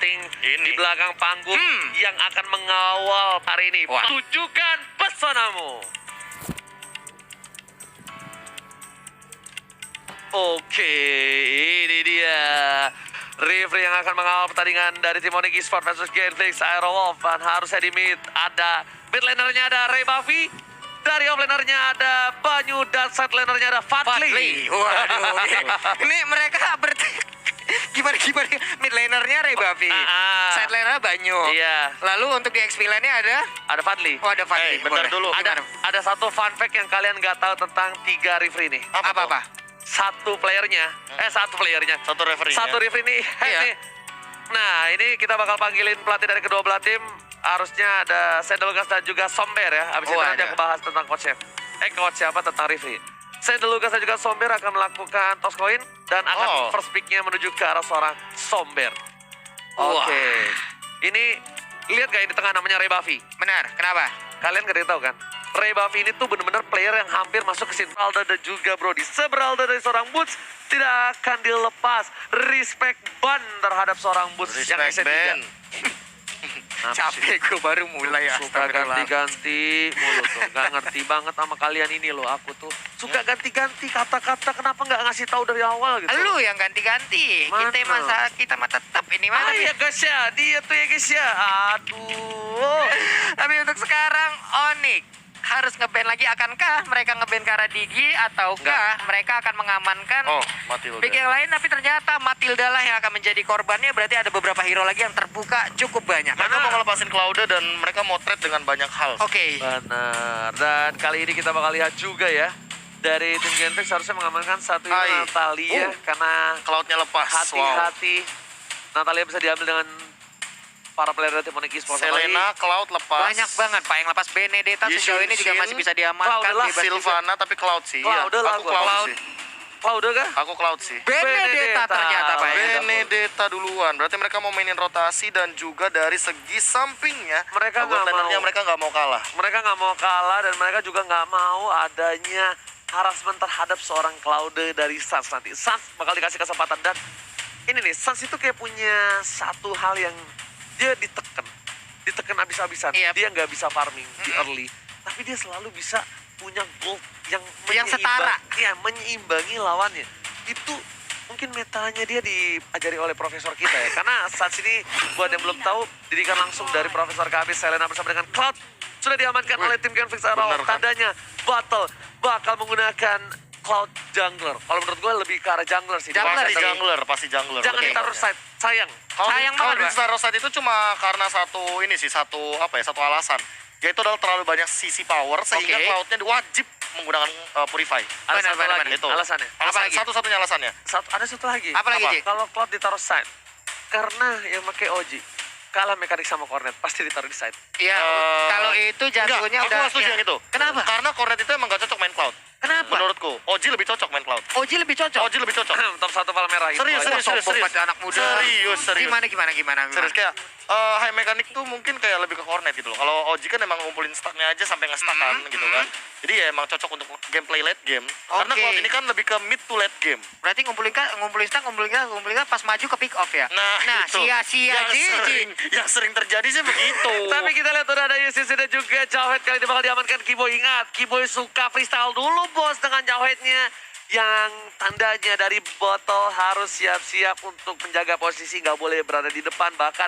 penting di belakang panggung yang akan mengawal hari ini. Tunjukkan pesonamu. Oke, ini dia referee yang akan mengawal pertandingan dari tim Onyx Esports versus Genflix Aerowolf. Dan harusnya di mid ada mid lanernya ada Ray Buffy. Dari offlanernya ada Banyu dan side lanernya ada Fadli. Waduh, ini mereka gimana mid lanernya Ray Buffy, side lanernya Banyu. Iya. Lalu untuk di XP lane-nya ada Fadli. Oh, ada Fadli. Bentar dulu. Ada satu fun fact yang kalian nggak tahu tentang 3 referee ini. Apa? Satu playernya. Satu referee. Satu referee ini. Iya. Nah, ini kita bakal panggilin pelatih dari kedua belah tim. Harusnya ada Sendelukas dan juga Somber ya. Abis itu nanti aku bahas tentang coach chef. Coach siapa tentang referee. Sendelukas dan juga Somber akan melakukan toss coin dan akan first pick-nya menuju ke arah seorang Somber. Oke. Ini lihat gak ini tengah namanya Ray Buffy? Benar, kenapa? Kalian gak tahu kan? Ray Buffy ini tuh bener-bener player yang hampir masuk ke Sintralda dan juga Brody. Seberalda dari seorang Boots tidak akan dilepas. Respect ban terhadap seorang Boots yang Respect ban. Capek gue baru mulai ya. Suka ganti-ganti mulu tuh. Gak ngerti banget sama kalian ini loh. Aku tuh suka ganti-ganti kata-kata. Kenapa gak ngasih tahu dari awal gitu? Lu yang ganti-ganti. Kita mah tetap ini mah. Ya guys ya. Dia tuh ya guys ya. Aduh. Tapi untuk sekarang Onyx harus ngeband lagi. Akankah mereka ngeband Kara Digi ataukah mereka akan mengamankan Matilda. pick yang lain? Tapi ternyata Matilda lah yang akan menjadi korbannya. Berarti ada beberapa hero lagi yang terbuka cukup banyak. Mereka mau ngelepasin Clouda dan mereka mau trade dengan banyak hal. Oke. Benar. Dan kali ini kita bakal lihat juga ya. Dari tim Genflix harusnya mengamankan satu hero Natalia. Karena Cloudnya lepas. hati-hati. Natalia bisa diambil dengan para player dari tim Onyx Esports. Selena, Cloud lepas. Banyak banget Pak yang lepas. Benedetta sejauh ini juga masih bisa diamankan. Cloud lah, Silvana tapi Cloud sih. Cloud lah, Aku Cloud sih. Cloud kah? Aku Cloud sih. Benedetta ternyata Pak ya. Benedetta duluan. Berarti mereka mau mainin rotasi dan juga dari segi sampingnya. Mereka nggak mau. Mereka nggak mau kalah. Mereka nggak mau kalah dan mereka juga nggak mau adanya harassment terhadap seorang Cloud dari Sans nanti. Sans bakal dikasih kesempatan dan ini nih, Sans itu kayak punya satu hal yang dia ditekan habis-habisan. Dia nggak bisa farming di early, tapi dia selalu bisa punya gold yang setara. Iya, menyeimbangi lawannya. Itu mungkin metanya dia diajari oleh profesor kita ya. Karena saat ini buat yang belum tahu, didikan langsung dari Profesor Kabis. Selena bersama dengan Cloud sudah diamankan oleh tim Genflix Aerowolf. Tandanya battle bakal menggunakan Cloud jungler. Kalau menurut gue lebih ke arah jungler sih. Pasti jungler. Jangan ditaruh side, sayang. Kalau ditaruh side itu cuma karena satu alasan. Yaitu adalah terlalu banyak sisi power sehingga Cloudnya wajib menggunakan Purify. Ada satu lagi itu alasannya. Satu-satunya alasannya. Ada satu lagi. Apa lagi, Ci? Kalau Cloud ditaruh side, karena yang pakai OG kalah mekanik sama Cornet, pasti ditaruh di side. Iya, kalau itu jatuhnya aku nggak setuju yang itu. Kenapa? Karena Cornet itu emang gak cocok main Cloud. Kenapa? Menurutku, OG lebih cocok main Cloud. OG lebih cocok. Top 1 Palmera itu. Serius. Anak muda. Serius. Gimana? Serius kayak high mechanic tuh mungkin kayak lebih ke Cornet gitu loh. Kalau OG kan emang ngumpulin stacknya aja sampai nge-stack kan gitu kan. Jadi ya emang cocok untuk gameplay late game. Karena Cloud ini kan lebih ke mid to late game. Berarti ngumpulin pas maju ke pick off ya. Nah itu. sia-sia Yang sering terjadi sih begitu. Tapi kita lihat udah ada UCC dan juga Jawhead kali ini bakal diamankan Kiboy. Ingat, Kiboy suka freestyle dulu bos dengan Jawheadnya. Yang tandanya dari botol harus siap-siap untuk menjaga posisi, nggak boleh berada di depan. Bahkan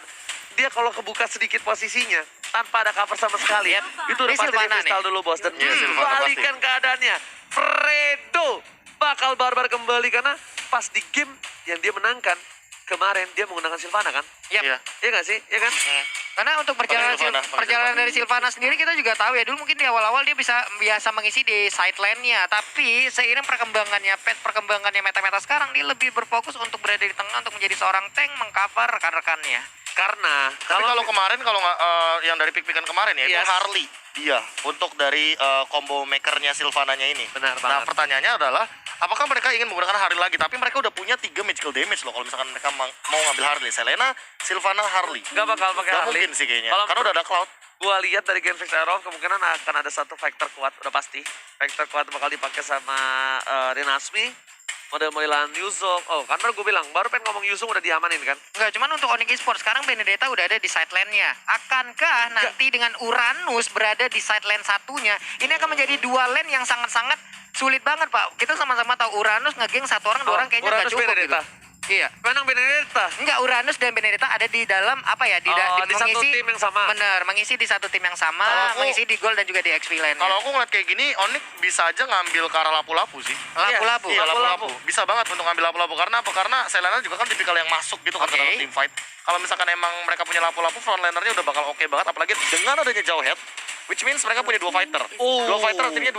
dia kalau kebuka sedikit posisinya tanpa ada cover sama sekali, itu udah pasti di freestyle dulu bos. Dan balikan keadaannya, Fredo bakal barbar kembali karena pas di game yang dia menangkan kemarin dia menggunakan Sylvana kan? Iya nggak sih? Iya kan? Karena untuk perjalanan dari Sylvana sendiri kita juga tahu ya, dulu mungkin di awal-awal dia biasa mengisi di side lane-nya, tapi seiring perkembangannya meta-meta sekarang dia lebih berfokus untuk berada di tengah untuk menjadi seorang tank mengcover rekan-rekannya. Karena kalau kemarin yang dari pick-pickan kemarin ya itu Harley dia untuk dari combo makernya Sylvananya ini. Benar banget. Nah pertanyaannya adalah apakah mereka ingin menggunakan Harley lagi? Tapi mereka udah punya 3 magical damage loh kalau misalkan mereka mau ngambil Harley. Selena, Sylvana, Harley. Gak bakal pakai Harley. Gak mungkin sih kayaknya. Karena udah ada Cloud. Gua lihat dari Genflix Aerowolf kemungkinan akan ada satu factor kuat, udah pasti. Factor kuat bakal dipakai sama Rinasmi. model-modelan Yuzong. Oh, karena gue bilang, baru pengen ngomong Yuzong udah diamanin kan? Enggak, cuman untuk Onyx Esports sekarang Benedetta udah ada di side lane-nya. Akankah nanti dengan Uranus berada di side lane satunya, ini akan menjadi dua lane yang sangat-sangat sulit banget, Pak. Kita sama-sama tahu Uranus ngegeng satu orang, dua orang kayaknya nggak Uranus cukup Benedetta. gitu. Iya. Menang Benedetta. Enggak, Uranus dan Benedetta ada di dalam apa ya? Di satu tim yang sama. Bener, mengisi di satu tim yang sama, Kalau aku- mengisi di Gold dan juga di XP lane. Kalau aku ngeliat kayak gini, Onyx bisa aja ngambil ke arah lapu-lapu sih. Lapu-lapu. Iya, Lapu-lapu. lapu-lapu. Bisa banget untuk ngambil lapu-lapu. Karena apa? Karena Selena juga kan tipikal yang masuk gitu kan Oke. ke dalam team fight. Kalau misalkan emang mereka punya lapu-lapu, frontlinernya udah bakal oke banget. Apalagi dengan adanya jauh head, which means mereka punya dua fighter. Dua fighter artinya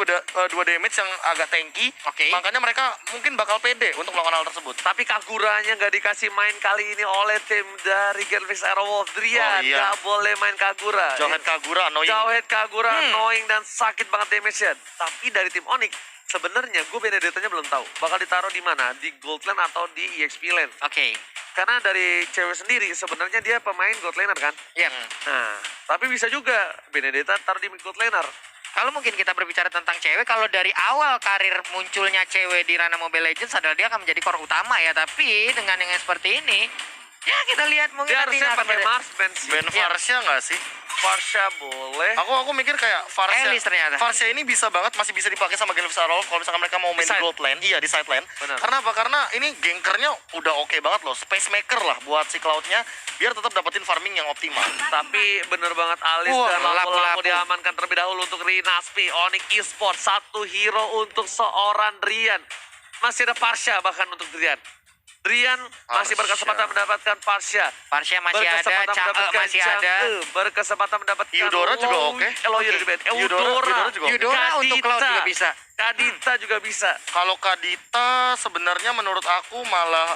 dua damage yang agak tanky. Oke. Makanya mereka mungkin bakal pede untuk melakukan hal tersebut. Tapi Kaguranya nggak dikasih main kali ini oleh tim dari Genfix Aerowolf. Drian Oh, iya. nggak boleh main Kagura. Jauh head Kagura, annoying. Jauhead Kagura annoying dan sakit banget damage-nya. Tapi dari tim Onyx, sebenarnya gue Benedettanya belum tahu. Bakal ditaruh di mana? Di Gold Lane atau di EXP Lane? Oke. Karena dari cewek sendiri sebenarnya dia pemain Gold Laner kan? Yep. Nah, tapi bisa juga Benedetta taruh di Gold Laner. Kalau mungkin kita berbicara tentang cewek, kalau dari awal karir munculnya cewek di ranah Mobile Legends adalah dia akan menjadi core utama ya. Tapi dengan yang seperti ini, ya kita lihat mungkin Dia nanti harusnya akan pakai beda. marksman sih. Ben Varsha nggak sih? Farsha boleh. Aku mikir kayak Varsha. Elis ternyata. Varsha ini bisa banget masih bisa dipakai sama Genfix Aerowolf kalau misalkan mereka mau main Di side. gold lane. Iya, di side lane. Benar. Karena apa? Karena ini gankernya udah oke banget loh. Space maker lah buat si Cloud-nya biar tetap dapetin farming yang optimal. Tapi bener banget Alis Wah, dan lapu-lapu lapu-lapu. diamankan terlebih dahulu untuk Rinaspi. Onyx Esports, satu hero untuk seorang Drian. Masih ada Parsha bahkan untuk Drian. Drian masih Parsha. berkesempatan mendapatkan Parsha. Parsha masih ada, Berkesempatan Chang'e mendapatkan masih ada. Chang'e. Berkesempatan mendapatkan Eudora juga oke. Eloy di band. Eudora juga oke. Eudora untuk Cloud juga bisa. Kadita juga bisa. Kalau Kadita sebenarnya menurut aku malah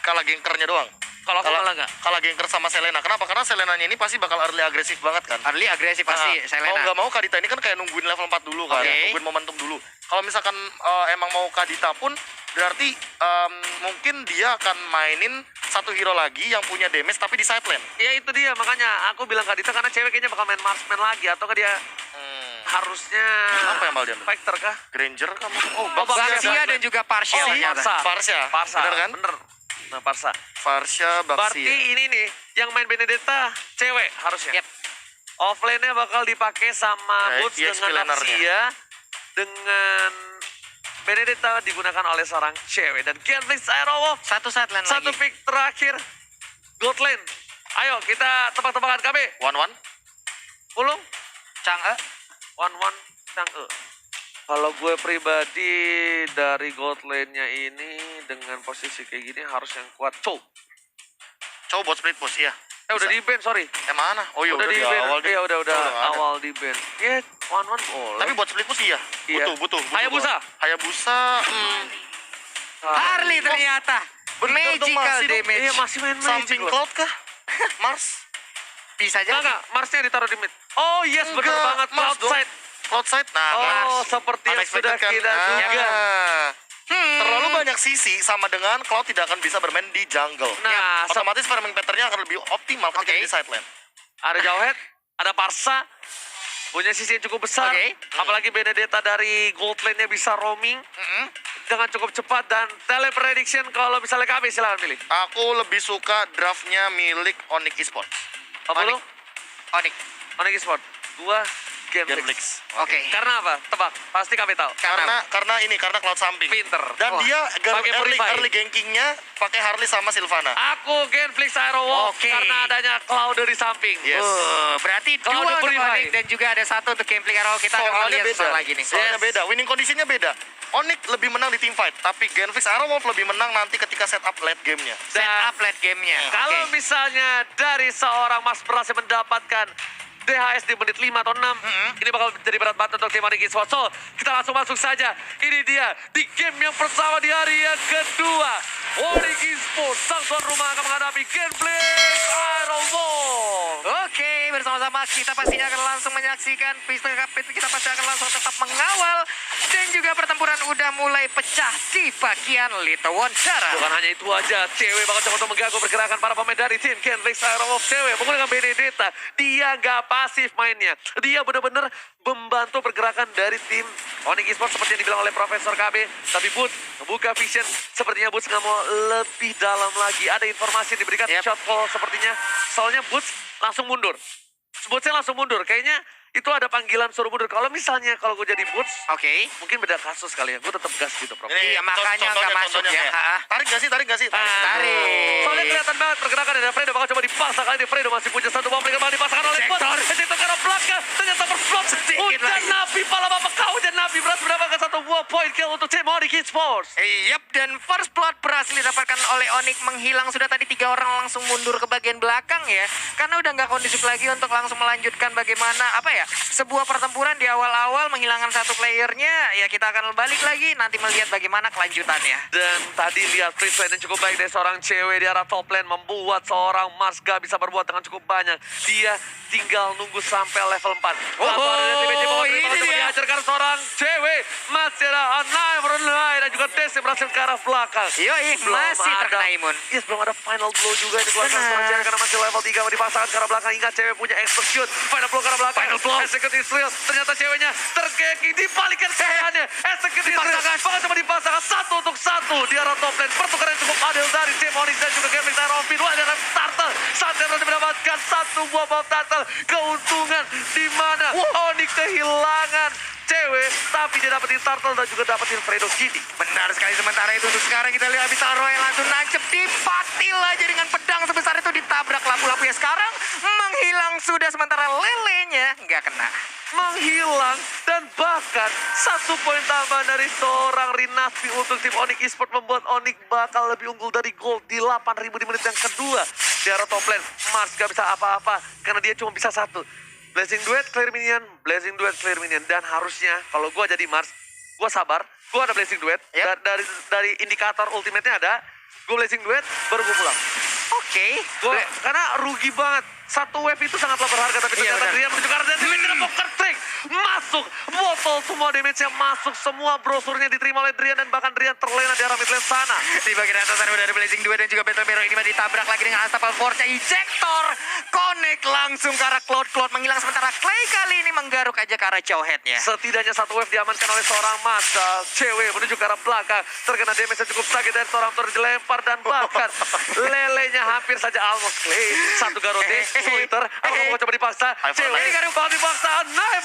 kalah gankernya doang. Kalau aku malah nggak. Kalah ganker sama Selena. Kenapa? Karena Selenanya ini pasti bakal early agresif banget kan. Early agresif pasti, Nah, Selena. Mau nggak mau Kadita ini kan kayak nungguin level 4 dulu kan, Oke. nungguin momentum dulu. Kalau misalkan emang mau Kadita pun berarti mungkin dia akan mainin satu hero lagi yang punya damage tapi di side lane. Ya itu dia makanya aku bilang Kadita karena cewek kayaknya bakal main marksman lagi atau dia harusnya Apa yang bakal diambil? fighter kah? Granger kamu? Oh, Baxia dan juga Parsha Oh, ternyata. Varsha. Parsa. Bener kan? Bener. Nah, Parsa. Varsha, Berarti Baxia. ini nih yang main Benedetta cewek harusnya. Yep. Offlane-nya bakal dipakai sama Ya, Boots EXP dengan lanernya. Axia dengan Benedetta digunakan oleh seorang cewek dan Genfix Aerowolf Satu saat lane satu lagi. pick terakhir Gold Lane. Ayo kita tebak-tebakan KB. 1-1. Ulung Chang'e. 1-1 Chang'e. Kalau gue pribadi dari Gold Lane-nya ini dengan posisi kayak gini harus yang kuat. Cow. Coba buat split push ya. Udah Bisa. di ban, sorry. Mana? Oh iya udah di ban. awal Iya udah nggak ada. awal di ban. Ya, 1-1 boleh. Tapi buat split push iya. Iya. Butuh. Hayabusa. Hayabusa. Harley ternyata. Bener dong, Magical masih dong. damage. Iya masih main magic Samping loh. Cloud kah? Mars? Bisa jadi. Enggak, Marsnya ditaruh di mid. Oh yes, bener Enggak, banget. Mars dong. Outside. Cloud side. Nah, Oh, Mars. seperti yang Unexpected sudah kan? kita duga. Terlalu banyak sisi sama dengan Cloud tidak akan bisa bermain di jungle. Nah, Otomatis farming pattern-nya akan lebih optimal ketika Oke. di side lane. ada Jauhead, ada Parsa. Punya sisi yang cukup besar. Oke. Apalagi Benedetta dari Gold Lane-nya bisa roaming dengan cukup cepat dan teleprediction kalau misalnya kami silakan pilih. Aku lebih suka draftnya milik Onyx Esports. Apa lu? Onyx. Onyx Sport. Gua Genflix. Genflix. Oke. Karena apa? Tebak. Pasti kami tahu. Karena Cloud samping. Pinter. Dan Wah, dia pakai Purify. early gankingnya pakai Harley sama Sylvana. Aku Genflix Aerowolf Oke. karena adanya Cloud di samping. Yes. Berarti Kalau dua ada untuk Purify. Onyx dan juga ada satu untuk gameplay Arrow. Kita akan Soalnya melihat beda. soal lagi nih. Soalnya Yes. beda. Winning kondisinya beda. Onyx lebih menang di team fight, tapi Genflix Aerowolf lebih menang nanti ketika setup late game-nya. Set up late gamenya. Kalau Oke. misalnya dari seorang Mas berhasil mendapatkan DHS di menit 5 atau 6, ini bakal jadi berat banget untuk tim Onyx Esports. So, kita langsung masuk saja. Ini dia di game yang pertama di hari yang kedua. Onyx Esports, sang tuan rumah akan menghadapi Genflix Aerowolf. Oke, bersama-sama kita pastinya akan langsung menyaksikan Pistol Cup. Kita pasti akan langsung tetap mengawal Dan juga pertempuran udah mulai pecah di bagian Little Wondara. Bukan hanya itu aja, cewek bakal coba untuk mengganggu pergerakan para pemain dari tim Genflix Aerowolf. Cewek menggunakan Benedetta, dia nggak pasif mainnya. Dia benar-benar membantu pergerakan dari tim Onyx Esports seperti yang dibilang oleh Profesor KB. Tapi Boots membuka vision, sepertinya Boots nggak mau lebih dalam lagi. Ada informasi yang diberikan shot call sepertinya. Soalnya Boots langsung mundur. Bootsnya langsung mundur, kayaknya itu ada panggilan suruh mundur. Kalau misalnya kalau gue jadi Boots, Oke. mungkin beda kasus kali ya. Gue tetap gas gitu, Prof. Iya, makanya nggak masuk ya. Tarik gak sih? Tarik. Soalnya kelihatan banget pergerakan dari Fredo bakal coba dipaksa kali ini. Fredo masih punya satu bomb yang bakal dipasangkan oleh Boots. Ejector ke arah belakang, ternyata berflop. Sedikit Hujan lagi. Nabi, pala bapak kau hujan Nabi berhasil mendapatkan satu buah point kill untuk tim Onyx Esports. Yap, dan first blood berhasil didapatkan oleh Onyx menghilang. Sudah tadi 3 orang langsung mundur ke bagian belakang ya. Karena udah nggak kondusif lagi untuk langsung melanjutkan bagaimana, sebuah pertempuran di awal-awal menghilangkan satu playernya. Ya kita akan balik lagi nanti melihat bagaimana kelanjutannya. Dan tadi lihat free slide yang cukup baik dari seorang cewek di arah top lane. Membuat seorang Mars gak bisa berbuat dengan cukup banyak. Dia tinggal nunggu sampai level 4. Ini dia. Dihajarkan seorang cewek. Masih ada Anai Bernai dan juga Desi berhasil ke arah belakang. Yoi, masih terkena imun. Yes, belum ada final blow juga yang dikeluarkan Benar. seorang cewek karena masih level 3 dipasangkan ke arah belakang hingga cewek punya execute. Final blow ke arah belakang. Final blow. Execute Israel. Ternyata ceweknya terkeki dibalikan kayaknya. Execute Israel. Bakal coba dipasangkan 1-1 di arah top lane. Pertukaran cukup adil dari tim Onyx dan juga Genflix Aerowolf. Dua ada turtle. Santai berhasil mendapatkan satu buah bomb turtle. Keuntungan di mana Onyx kehilangan cewek, tapi dia dapetin turtle dan juga dapetin Fredo Kitty. Benar sekali, sementara itu untuk sekarang kita lihat Bintaro yang langsung nancep di patil aja dengan pedang sebesar itu, ditabrak lampu-lampu ya. Sekarang menghilang sudah, sementara lelenya nggak kena. Menghilang dan bahkan 1 poin tambahan dari seorang Rinaspi untuk tim Onyx Esports membuat Onyx bakal lebih unggul dari gold di 8.000 di menit yang kedua. Di arah top lane, Mars gak bisa apa-apa karena dia cuma bisa 1. Blazing Duet, clear minion, Blazing Duet, clear minion. Dan harusnya kalau gue jadi Mars, gue sabar, gue ada Blazing Duet. Yep. Dari indikator ultimate-nya ada, gue Blazing Duet, baru gue pulang. Oke. Karena rugi banget. 1 wave itu sangatlah berharga, tapi Iya, ternyata benar. dia menuju ke arah damage dengan poker trick. Masuk, botol semua damage-nya masuk. Semua brosurnya diterima oleh Drian dan bahkan Drian terlena di arah mid lane sana. Di bagian atas sana udah ada Blazing 2 dan juga Battle Mirror ini mah ditabrak lagi dengan Astapal Force-nya. Ejector connect langsung ke arah Cloud menghilang, sementara Clay kali ini menggaruk aja ke arah Jawhead-nya. Setidaknya 1 wave diamankan oleh seorang masa cewek menuju ke arah belakang. Terkena damage yang cukup sakit dari seorang Thor dilempar dan bahkan lelenya hampir saja almost Clay. 1 Garode, Twitter, apakah mau coba dipaksa? Cewek bakal dipaksa. Naik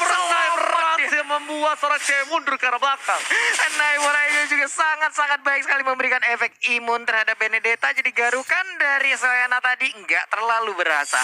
berhasil membuat seorang cewek mundur ke arah belakang. Naimura ini juga sangat-sangat baik sekali memberikan efek imun terhadap Benedetta. Jadi garukan dari Soyana tadi nggak terlalu berasa.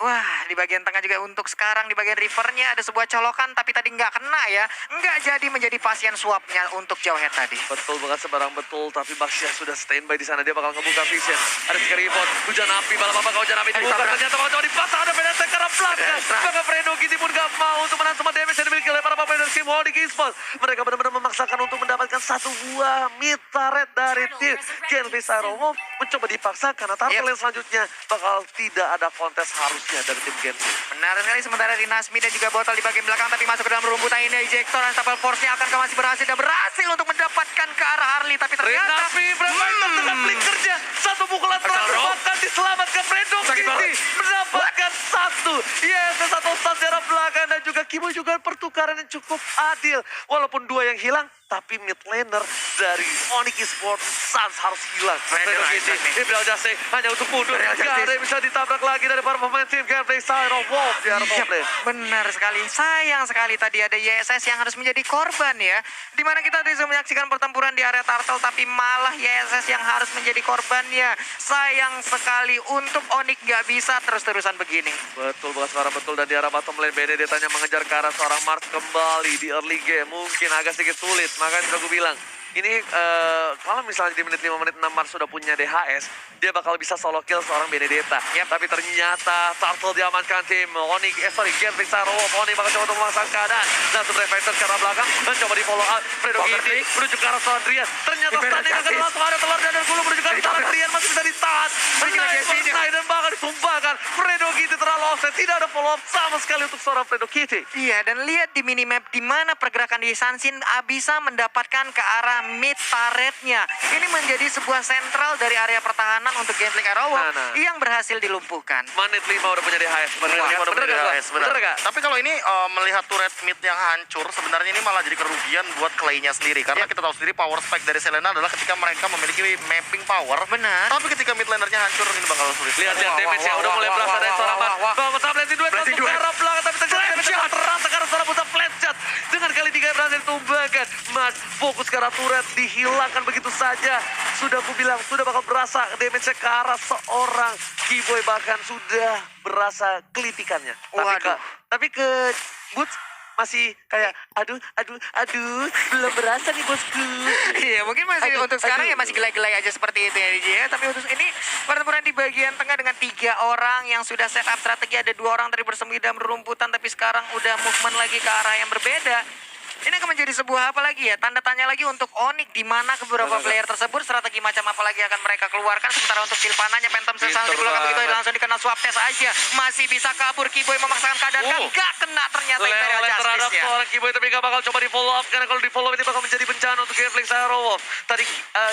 Wah, di bagian tengah juga untuk sekarang di bagian rivernya ada sebuah colokan, tapi tadi nggak kena ya. Nggak jadi menjadi pasien swabnya untuk Jawhead tadi. Betul banget, sebarang betul, tapi Baxia sudah standby di sana. Dia bakal ngebuka vision. Ada sekali report, hujan api, malah bapak hujan api dibuka. Ternyata bakal coba dipasang, ada Benedetta ke arah belakang. Bahkan Fredo Kitty pun gak mau untuk menahan semua damage yang dimiliki oleh para pemain dari tim Onyx Esports. Mereka benar-benar memaksakan untuk mendapatkan 1 buah mid turret dari tim Genflix Aerowolf. Mencoba dipaksa karena turtle yang selanjutnya bakal tidak ada kontes harusnya dari tim Genflix. Benar sekali, sementara Rinasmi dan juga Botol di bagian belakang, tapi masuk ke dalam rumputan ini. Ejector dan Stapel Force-nya akan masih berhasil untuk mendapatkan ke arah Harley, tapi ternyata Rinasmi bermain dengan blinkernya. 1 pukulan terakhir bahkan diselamatkan Fredo Kitty. Mendapatkan 1. Yes, 1 stun jarak belakang dan juga Kimo juga pertukaran yang cukup adil. Walaupun 2 yang hilang, tapi mid laner dari Onyx Esports Sans harus hilang. Fredo Kitty, Ibral Jase hanya untuk mundur. Gak ada yang bisa ditabrak lagi dari para pemain tim Genflix Aerowolf di arah top lane. Benar sekali. Sayang sekali tadi ada YSS yang harus menjadi korban ya. Dimana kita bisa menyaksikan pertempuran di area Turtle, tapi malah YSS yang harus menjadi korbannya. Sayang sekali untuk Onyx gak bisa terus-terusan begini. Betul banget, suara betul. Dan di arah bottom lane Benedetta mengejar ke arah seorang Mars kembali di early game. Mungkin agak sedikit sulit, makanya sudah gue bilang ini kalau misalnya di menit 5 menit 6 Mars sudah punya DHS, dia bakal bisa solo kill seorang Benedetta. Tapi ternyata Turtle diamankan tim Onyx, Genflix Sarowo. Onyx bakal coba untuk memasang keadaan. Langsung Reflector ke arah belakang dan coba di follow up. Fredo Kitty menuju ke arah Sandrian. Ternyata standing akan langsung ada telur dan gulu menuju ke arah Sandrian, masih bisa ditahan. Dan bahkan ditumbangkan. Fredo Kitty terlalu offset, tidak ada follow up sama sekali untuk seorang Fredo Kitty. Iya, dan lihat di minimap di mana pergerakan di Sansin bisa mendapatkan ke arah mid turretnya. Ini menjadi sebuah sentral dari area pertahanan untuk Genflix Arrow yang berhasil dilumpuhkan. Menit 5 udah punya DHS. Bener gak? Tapi kalau ini melihat turret mid yang hancur, sebenarnya ini malah jadi kerugian buat Clay-nya sendiri. Karena kita tahu sendiri power spike dari Selena adalah ketika mereka memiliki mapping power. Benar. Tapi ketika mid lanernya hancur, ini bakal sulit. Lihat damage ya, udah mulai berasa dari seorang Mas. Bawa bersama Blazing Duet langsung ke arah belakang, tapi terjadi terasa karena seorang Buta flat shot. Dengan kali 3 berhasil ditumbangkan. Mas fokus ke arah turret, dihilangkan begitu saja. Sudah aku bilang, sudah bakal berasa damage-nya ke arah seorang Keyboy, bahkan sudah berasa kelitikannya. Tapi ke Boots masih kayak aduh belum berasa nih bosku. Iya, mungkin masih untuk sekarang ya masih gelai-gelai aja seperti itu ya DJ ya. Tapi untuk ini pertempuran di bagian tengah dengan 3 orang yang sudah set up strategi, ada 2 orang tadi bersembunyi dalam rerumputan tapi sekarang udah movement lagi ke arah yang berbeda. Ini akan menjadi sebuah apa lagi ya? Tanda tanya lagi untuk Onyx, di mana beberapa player tersebut strategi macam apa lagi akan mereka keluarkan. Sementara untuk Silvananya Phantom Sensation dikeluarkan begitu langsung dikena swap test aja. Masih bisa kabur, Keyboy memaksakan keadaan kan gak kena ternyata Imperial Justice ya. Seorang Keyboy tapi gak bakal coba di follow up, karena kalau di follow ini bakal menjadi bencana untuk Genflix Arrow. Tadi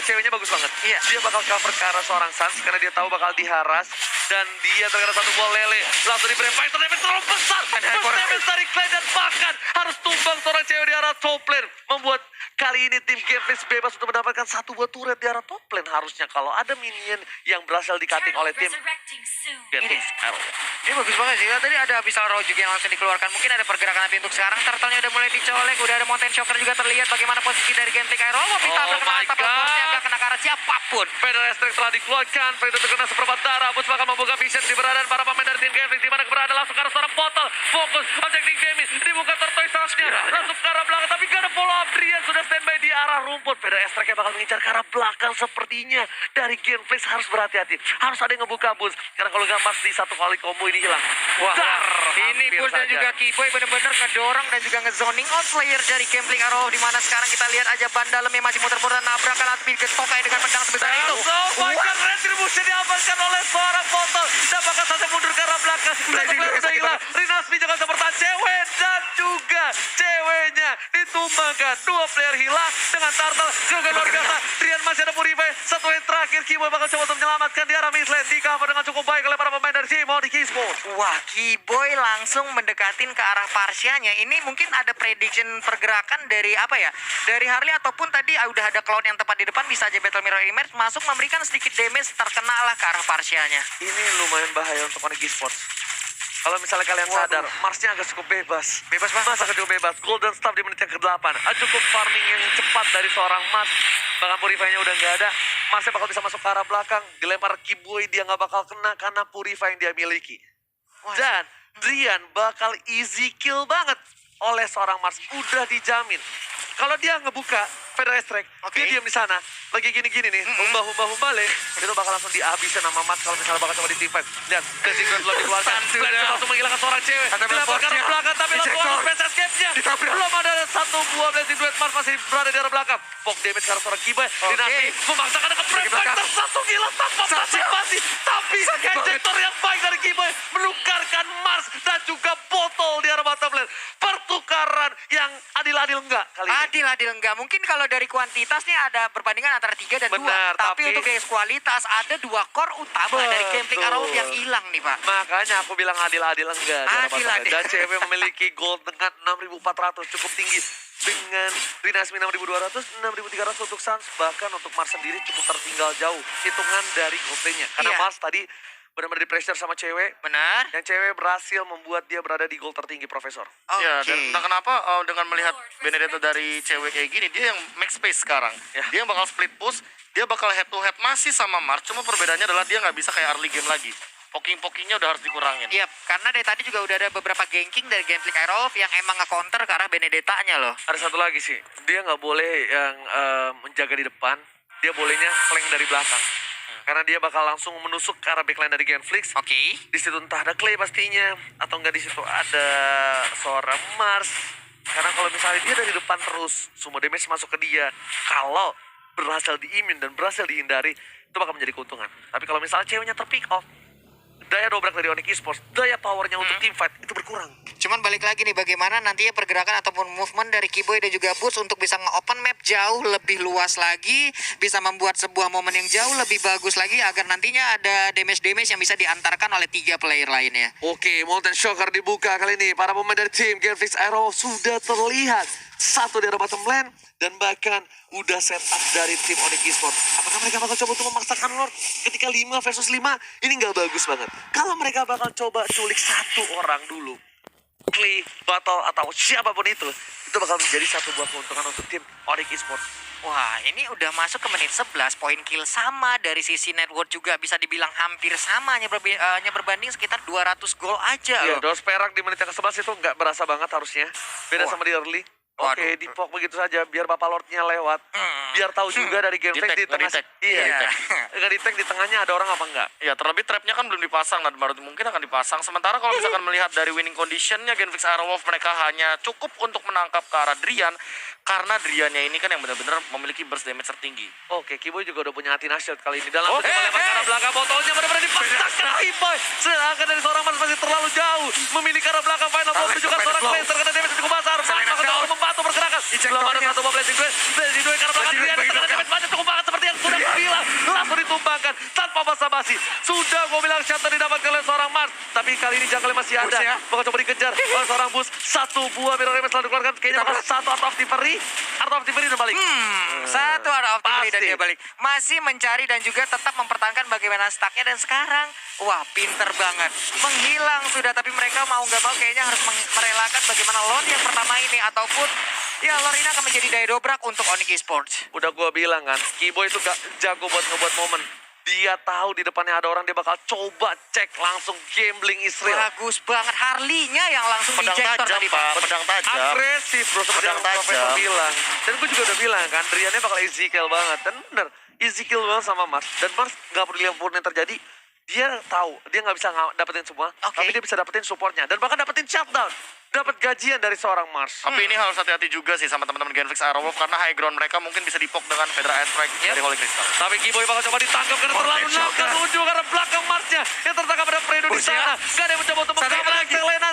ceweknya bagus banget. Iya. Dia bakal cover ke arah seorang Sans karena dia tahu bakal diharas dan dia terkena satu bola lele. Langsung di Fighter damage terlalu besar. Damage dari Clay dan bahkan harus tumbang seorang cewek di arah top lane, membuat kali ini tim Genflix bebas untuk mendapatkan 1 buah turret di arah top lane. Harusnya kalau ada minion yang berhasil di-cutting oleh tim Genflix Arrow. Ini bagus banget sih. Tadi ada Abyssal Row juga yang langsung dikeluarkan. Mungkin ada pergerakan nanti untuk sekarang. Turtle-nya udah mulai dicolek. Udah ada Mountain Shocker juga terlihat bagaimana posisi dari Genflix Arrow. Bisa terkena atap force-nya gak kena ke arah siapapun. Feder Estrek telah dikeluarkan. Fredo terkena seperempat darah. Bus bakal membuka vision di keberadaan para pemain dari tim Genflix. Di mana keberadaan langsung ke arah seorang botol. Fokus. Objektif Jamie. Dibuka Tortoise-nya. Langsung ke arah belakang. Tapi gak ada follow up. Drian sudah standby di arah rumput. Feder Estrek bakal mengincar ke arah belakang sepertinya. Dari Genflix harus berhati-hati. Harus ada yang ngebuka bus. Karena kalau gak pasti 1 kali combo ini hilang. Ini bus dan juga Keyboy benar-benar ngedorong dan juga ngezoning out player dari Genflix Arrow. Di mana sekarang kita lihat aja ban dalamnya masih muter-muter nabrakan atau diketokai dengan pedang sebesar itu. Bahkan retribusi diamankan oleh seorang botol. Dapatkan saja mundur ke arah belakang. Sudah hilang. Rinasmi jangan seperti cewek dan juga ceweknya ditumbangkan. 2 player hilang dengan Turtle juga luar biasa. Drian masih ada Purify. 1 yang terakhir Keyboy bakal coba untuk menyelamatkan di arah mid lane. Di cover dengan cukup baik oleh para pemain dari Simon di Keysport. Wah, Keyboy langsung mendekatin ke arah Parsianya. Ini mungkin ada prediction pergerakan dari apa ya? Dari Harley ataupun tadi udah ada Cloud yang tepat di depan, bisa aja Battle Mirror Image masuk memberikan sedikit damage, terkena lah ke arah Parsianya. Ini lumayan bahaya untuk Onyx Esports. Kalau misalnya kalian sadar, Marsnya agak cukup bebas. Bebas banget. Mas agak cukup bebas. Golden Staff di menit yang ke-8. Cukup farming yang cepat dari seorang Mas. Bahkan Purify-nya udah nggak ada. Masnya bakal bisa masuk ke arah belakang. Dilempar Keyboy, dia nggak bakal kena karena Purify yang dia miliki. Dan Drian bakal easy kill banget oleh seorang Mars. Udah dijamin. Kalau dia ngebuka Feder Estrek, dia diam di sana. Lagi gini-gini nih, humbah-le. Itu bakal langsung dihabisin sama Mas kalau misalnya bakal coba di team fight. Lihat, Blazing Duet belum dikeluarkan. Blazing langsung menghilangkan seorang cewek. Dilempar ke arah belakang, tapi langsung ada space escape-nya. Belum ada 1 buah Blazing Duet. Mars masih berada di arah belakang. Pok damage ke arah seorang Keyboy. Dinasti memaksakan dengan frame fighter. Satu gila tanpa partisipasi. Tapi ejector yang baik dari Keyboy menukarkan Mars dan juga botol di arah bottom lane. Pertukaran yang adil-adil enggak kali ini? Adil enggak. Mungkin kalau dari kuantitas nih ada perbandingan antara 3 dan 2. Benar, tapi untuk dari kualitas ada 2 core utama dari Genflix Arrow yang hilang nih, Pak. Makanya aku bilang adil-adil enggak. Adil. Dan cewek memiliki gold dengan 6.400 cukup tinggi. Dengan Rinasmi 6.200, 6.300 untuk Sans. Bahkan untuk Mars sendiri cukup tertinggal jauh. Hitungan dari gold lane-nya. Karena Mars tadi benar-benar di pressure sama cewek. Benar. Yang cewek berhasil membuat dia berada di goal tertinggi, Profesor. Ya, dan entah kenapa dengan melihat Benedetta dari cewek kayak gini, dia yang make space sekarang. Dia yang bakal split push, dia bakal head to head masih sama Mars, cuma perbedaannya adalah dia nggak bisa kayak early game lagi. Poking-pokingnya udah harus dikurangin. Iya, karena dari tadi juga udah ada beberapa ganking dari Gameplay Aerolov yang emang nge-counter ke arah Benedetta-nya loh. Ada satu lagi sih, dia nggak boleh yang menjaga di depan, dia bolehnya flank dari belakang. Karena dia bakal langsung menusuk ke arah backline dari Genflix. Oke. Di situ entah ada Clay pastinya, atau enggak di situ ada seorang Mars. Karena kalau misalnya dia dari depan terus, semua damage masuk ke dia. Kalau berhasil di-immune dan berhasil dihindari, itu bakal menjadi keuntungan. Tapi kalau misalnya ceweknya terpick off, daya dobrak dari Onyx Esports, daya powernya untuk teamfight itu berkurang. Cuman balik lagi nih, bagaimana nantinya pergerakan ataupun movement dari Kiboy dan juga Boots untuk bisa nge-open map jauh lebih luas lagi, bisa membuat sebuah momen yang jauh lebih bagus lagi agar nantinya ada damage-damage yang bisa diantarkan oleh 3 player lainnya. Oke, Molten Shocker dibuka kali ini. Para pemain dari tim Genflix Aero sudah terlihat satu di arah bottom lane dan bahkan udah set up dari tim Onyx Esports. Apakah mereka bakal coba untuk memaksakan Lord ketika 5 versus 5? Ini nggak bagus banget. Kalau mereka bakal coba culik satu orang dulu, Clay, Battle, atau siapapun itu bakal menjadi satu buah keuntungan untuk tim Onyx Esports. Wah, ini udah masuk ke menit 11, poin kill sama dari sisi network juga bisa dibilang hampir sama, hanya berbanding sekitar 200 gol aja Iya, loh. dos perak di menit yang ke-11 itu nggak berasa banget harusnya. Beda Wah. sama di early. Waduh. Oke, dipok begitu saja biar Bapak Lordnya lewat. Biar tahu juga dari Genflix di tengah. Di-tag. Iya. Nggak di-tag di tengahnya ada orang apa enggak? Ya, terlebih trapnya kan belum dipasang dan baru mungkin akan dipasang. Sementara kalau misalkan melihat dari winning conditionnya Genflix Aerowolf, mereka hanya cukup untuk menangkap ke arah Drian. Karena Driannya ini kan yang benar-benar memiliki burst damage tertinggi. Oke, Kiboy juga udah punya Athena Shield kali ini. Dalam mencoba lempar ke arah belakang, botolnya benar-benar dipaksakan Kiboy. Sedangkan dari seorang Mars masih terlalu jauh. Memilih ke arah belakang, final ball menunjukkan seorang Clay terkena damage cukup besar. Maka coba membantu pergerakan. Belum ada satu ball blessing duel. Blessing duel ke arah belakang Drian terkena damage banyak cukup banget seperti yang sudah bilang. Langsung ditumbangkan tanpa basa-basi. Sudah gue bilang shatter didapatkan oleh seorang Mars. Tapi kali ini jangkauannya masih ada. Bakal coba dikejar oleh seorang Bus. Satu buah mirror image selalu dikeluarkan. Kayaknya bakal satu Art of Thievery. Art of Thievery udah balik. Satu Art of Thievery dan Pasti. dia balik. Masih mencari dan juga tetap mempertahankan bagaimana stacknya. Dan sekarang, wah pinter banget. Menghilang sudah, tapi mereka mau nggak mau kayaknya harus merelakan bagaimana lone yang pertama ini. Ataupun, ya lore ini akan menjadi daya dobrak untuk Onyx Esports. Udah gue bilang kan, Kiboy itu gak jago buat ngebuat momen. Dia tahu di depannya ada orang, dia bakal coba cek langsung gambling Israel. Bagus banget. Harley-nya yang langsung Pedang dijektor tajam, tadi, Pak. Pak. Pedang tajam. Agresif bro, seperti Pedang yang Profesor tajam. bilang. Dan gue juga udah bilang kan, Driannya bakal easy kill banget. Dan bener, easy kill banget sama Mars. Dan Mars gak peduli apapun yang terjadi, dia tahu dia nggak bisa dapetin semua, tapi dia bisa dapetin supportnya. Dan bahkan dapetin shutdown. Dapat gajian dari seorang Mars. Tapi ini harus hati-hati juga sih sama teman-teman Genflix Aerowolf karena high ground mereka mungkin bisa dipok dengan Fedra Airstrike dari Holy Crystal. Tapi Kiboy bakal coba ditangkap karena terlalu nakal menuju karena belakang Marsnya yang tertangkap pada Fredo di sana. Gak ada yang mencoba untuk mengcover lagi. Lena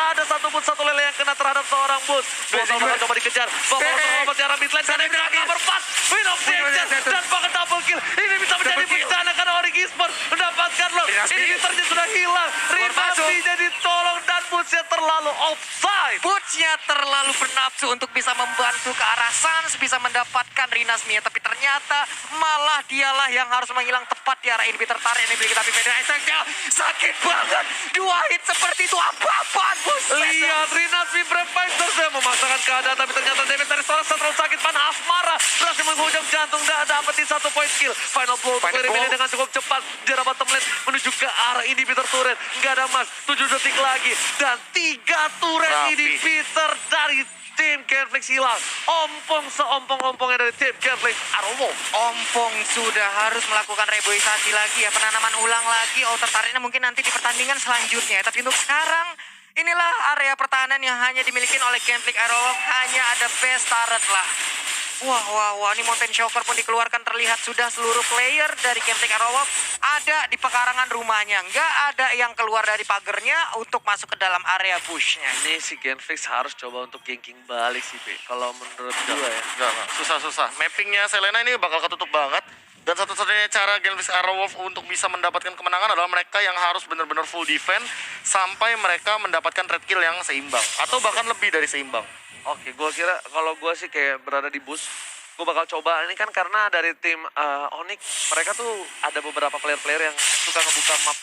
ada satu lele yang kena terhadap seorang Bus. Botol bakal coba dikejar. Botol coba di arah midlane. Ada yang kena cover pas. Win of the action dan bahkan double kill. Ini bisa menjadi bencana karena Onyx Esports mendapatkan loh. Ini Winternya sudah hilang. Rimasti ditolong dan Busnya terlalu offside. Boots-nya terlalu bernafsu untuk bisa membantu ke arah Sans, bisa mendapatkan Rinasmia, tapi ternyata malah dialah yang harus menghilang tepat di arah ini. Tertarik ini tapi Fedra Airstrike-nya sakit banget. 2 hit seperti itu apa-apaan, Bus. Lihat Rinasmi Prepaiser saya memaksakan keadaan, tapi ternyata damage dari seorang terlalu sakit. Pan Asmara berhasil menghujam jantung dan dapetin 1 point kill. Final blow untuk Mini dengan cukup cepat. Di arah bottom lane menuju ke arah inhibitor turret. Nggak ada Mas, 7 detik lagi. Dan 3 turret inhibitor dari tim Genflix hilang. Ompong seompong-ompongnya dari tim Genflix Aerowolf. Ompong sudah harus melakukan reboisasi lagi ya, penanaman ulang lagi. Oh, tertariknya mungkin nanti di pertandingan selanjutnya. Tapi untuk sekarang, inilah area pertahanan yang hanya dimiliki oleh Genflix Aerowolf. Hanya ada base turret lah. Wah, ini Mountain Shocker pun dikeluarkan, terlihat sudah seluruh player dari Genflix Aerowolf ada di pekarangan rumahnya. Nggak ada yang keluar dari pagernya untuk masuk ke dalam area bushnya. Ini si Genflix harus coba untuk ganking balik sih, Pe. Kalau menurut gue ya. Enggak. Susah. Mappingnya Selena ini bakal ketutup banget. Dan satu-satunya cara Genflix Aerowolf untuk bisa mendapatkan kemenangan adalah mereka yang harus benar-benar full defense sampai mereka mendapatkan red kill yang seimbang. Atau bahkan lebih dari seimbang. Oke, gue kira kalau gue sih kayak berada di bus, gue bakal coba. Ini kan karena dari tim Onyx, mereka tuh ada beberapa player-player yang suka ngebuka map,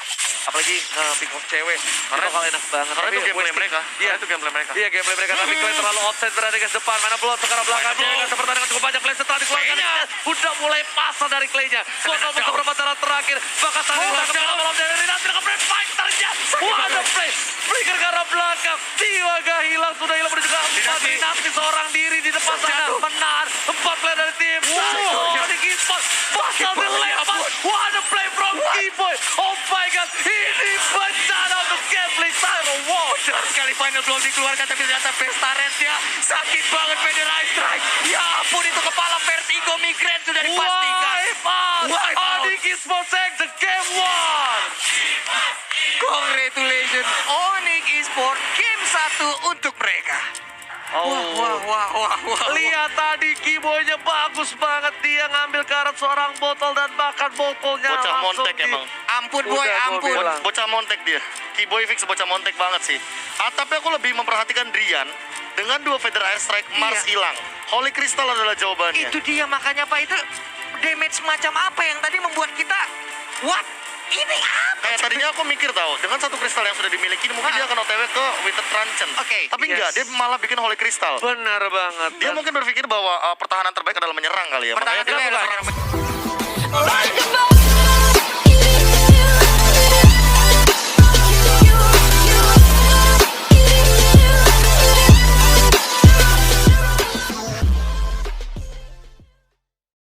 apalagi pick off cewek. Karena bakal enak banget. Karena Tapi itu gameplay wasting. mereka. Iya, Karena itu gameplay mereka. Iya, gameplay mereka. Tapi Clay terlalu offset berada ke depan. Mana belum sekarang belakang. Dia akan pertandingan cukup banyak. Clay setelah dikeluarkan. Udah mulai pasal dari Clay-nya. Botol untuk beberapa cara terakhir. Bahkan tadi belakang malam dari Rina. Tidak kemudian fighter-nya. What a play. Flicker ke arah belakang. Tiwaga hilang. Sudah hilang menuju ke 4. Dinasti seorang diri di depan sana. Menahan 4 player dari tim. Di Keyspot. Pasal dilempar. What a play from Keyboy. Oh my god. Ini bencana untuk gameplay Tyro Wolf. Benar sekali, final belum dikeluarkan tapi ternyata pesta red-nya sakit banget Federal Strike. Ya ampun, itu kepala vertigo migrain sudah dipastikan. Wipe out. Onyx Mosaic the game one. Congratulations Onyx Esports game 1 untuk mereka. Wah. Lihat tadi Keyboy-nya bagus banget. Dia ngambil karet seorang botol dan bahkan botolnya Bocah langsung montek emang. Ampun boy, Udah, gua ampun. bilang. Bocah montek dia. Keyboy fix bocah montek banget sih. Tapi aku lebih memperhatikan Drian dengan 2 Feather Air Strike Mars Iya. hilang. Holy Crystal adalah jawabannya. Itu dia makanya Pak, itu damage macam apa yang tadi membuat kita what? Ini apa? Tadinya aku mikir tahu dengan 1 kristal yang sudah dimiliki mungkin dia akan OTW ke Winter Truncheon. Oke, Tapi enggak, yes. dia malah bikin Holy Crystal. Benar banget. Dia mungkin berpikir bahwa pertahanan terbaik adalah menyerang kali ya. Pertahanan Makanya dia terbaik bukan adalah orang Like a